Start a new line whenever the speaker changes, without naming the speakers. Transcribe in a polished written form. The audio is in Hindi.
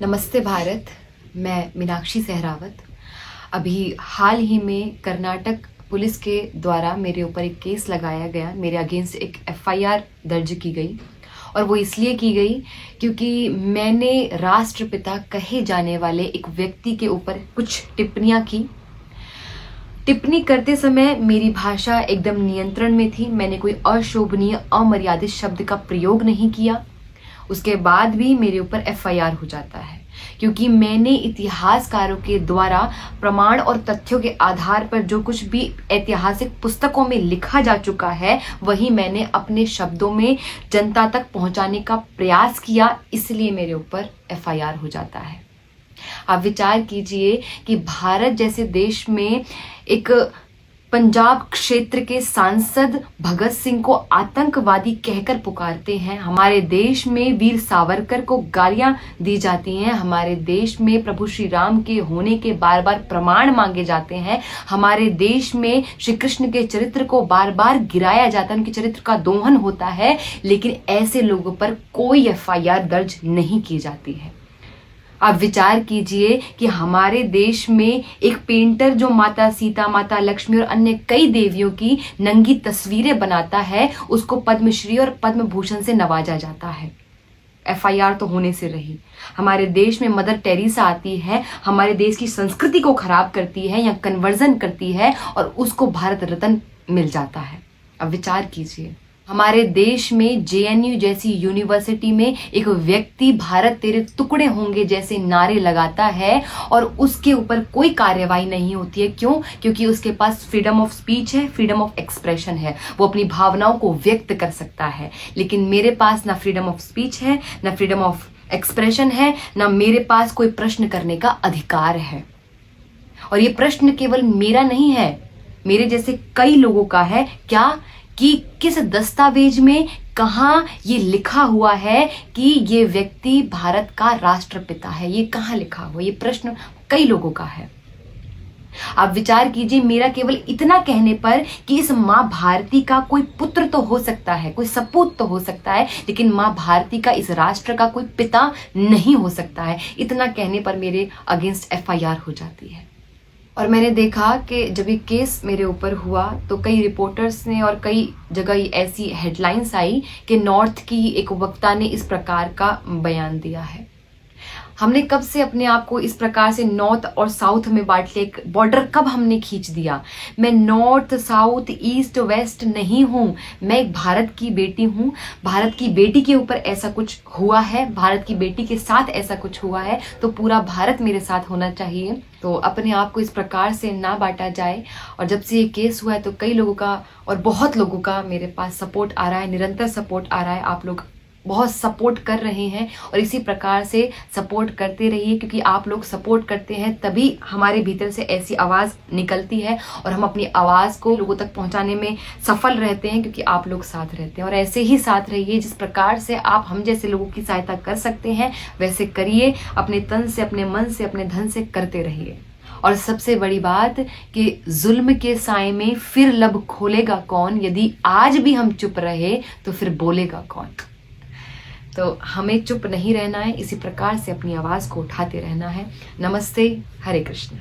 नमस्ते भारत। मैं मीनाक्षी सहरावत। अभी हाल ही में कर्नाटक पुलिस के द्वारा मेरे ऊपर एक केस लगाया गया, मेरे अगेंस्ट एक एफआईआर दर्ज की गई और वो इसलिए की गई क्योंकि मैंने राष्ट्रपिता कहे जाने वाले एक व्यक्ति के ऊपर कुछ टिप्पणियाँ की। टिप्पणी करते समय मेरी भाषा एकदम नियंत्रण में थी। मैंने कोई अशोभनीय अमर्यादित शब्द का प्रयोग नहीं किया। उसके बाद भी मेरे ऊपर एफआईआर हो जाता है क्योंकि मैंने इतिहासकारों के द्वारा प्रमाण और तथ्यों के आधार पर जो कुछ भी ऐतिहासिक पुस्तकों में लिखा जा चुका है वही मैंने अपने शब्दों में जनता तक पहुंचाने का प्रयास किया, इसलिए मेरे ऊपर एफआईआर हो जाता है। आप विचार कीजिए कि भारत जैसे देश में एक पंजाब क्षेत्र के सांसद भगत सिंह को आतंकवादी कहकर पुकारते हैं। हमारे देश में वीर सावरकर को गालियां दी जाती हैं। हमारे देश में प्रभु श्री राम के होने के बार बार प्रमाण मांगे जाते हैं। हमारे देश में श्री कृष्ण के चरित्र को बार बार गिराया जाता है, उनके चरित्र का दोहन होता है, लेकिन ऐसे लोगों पर कोई एफआईआर दर्ज नहीं की जाती है। आप विचार कीजिए कि हमारे देश में एक पेंटर जो माता सीता, माता लक्ष्मी और अन्य कई देवियों की नंगी तस्वीरें बनाता है, उसको पद्मश्री और पद्म भूषण से नवाजा जाता है। एफआईआर तो होने से रही। हमारे देश में मदर टेरेसा आती है, हमारे देश की संस्कृति को खराब करती है या कन्वर्जन करती है और उसको भारत रत्न मिल जाता है। अब विचार कीजिए, हमारे देश में जेएनयू जैसी यूनिवर्सिटी में एक व्यक्ति भारत तेरे टुकड़े होंगे जैसे नारे लगाता है और उसके ऊपर कोई कार्यवाही नहीं होती है। क्यों? क्योंकि उसके पास फ्रीडम ऑफ स्पीच है, फ्रीडम ऑफ एक्सप्रेशन है, वो अपनी भावनाओं को व्यक्त कर सकता है। लेकिन मेरे पास ना फ्रीडम ऑफ स्पीच है, ना फ्रीडम ऑफ एक्सप्रेशन है, ना मेरे पास कोई प्रश्न करने का अधिकार है। और ये प्रश्न केवल मेरा नहीं है, मेरे जैसे कई लोगों का है। क्या कि किस दस्तावेज में कहाँ ये लिखा हुआ है कि ये व्यक्ति भारत का राष्ट्रपिता है? ये कहाँ लिखा हुआ? ये प्रश्न कई लोगों का है। आप विचार कीजिए, मेरा केवल इतना कहने पर कि इस माँ भारती का कोई पुत्र तो हो सकता है, कोई सपूत तो हो सकता है, लेकिन माँ भारती का, इस राष्ट्र का कोई पिता नहीं हो सकता है, इतना कहने पर मेरे अगेंस्ट एफआईआर हो जाती है। और मैंने देखा कि जब ये केस मेरे ऊपर हुआ तो कई रिपोर्टर्स ने और कई जगह ऐसी हेडलाइंस आई कि नॉर्थ की एक वक्ता ने इस प्रकार का बयान दिया है। हमने कब से अपने आप को इस प्रकार से नॉर्थ और साउथ में बांट लिया? एक बॉर्डर कब हमने खींच दिया? मैं नॉर्थ, साउथ, ईस्ट, वेस्ट नहीं हूँ। मैं एक भारत की बेटी हूँ। भारत की बेटी के ऊपर ऐसा कुछ हुआ है, भारत की बेटी के साथ ऐसा कुछ हुआ है, तो पूरा भारत मेरे साथ होना चाहिए। तो अपने आप को इस प्रकार से ना बांटा जाए। और जब से ये केस हुआ है तो कई लोगों का और बहुत लोगों का मेरे पास सपोर्ट आ रहा है, निरंतर सपोर्ट आ रहा है। आप लोग बहुत सपोर्ट कर रहे हैं और इसी प्रकार से सपोर्ट करते रहिए, क्योंकि आप लोग सपोर्ट करते हैं तभी हमारे भीतर से ऐसी आवाज़ निकलती है और हम अपनी आवाज़ को लोगों तक पहुंचाने में सफल रहते हैं, क्योंकि आप लोग साथ रहते हैं। और ऐसे ही साथ रहिए, जिस प्रकार से आप हम जैसे लोगों की सहायता कर सकते हैं वैसे करिए। अपने तन से, अपने मन से, अपने धन से करते रहिए। और सबसे बड़ी बात कि जुल्म के साए में फिर लब खोलेगा कौन? यदि आज भी हम चुप रहे तो फिर बोलेगा कौन? तो हमें चुप नहीं रहना है, इसी प्रकार से अपनी आवाज़ को उठाते रहना है। नमस्ते, हरे कृष्ण।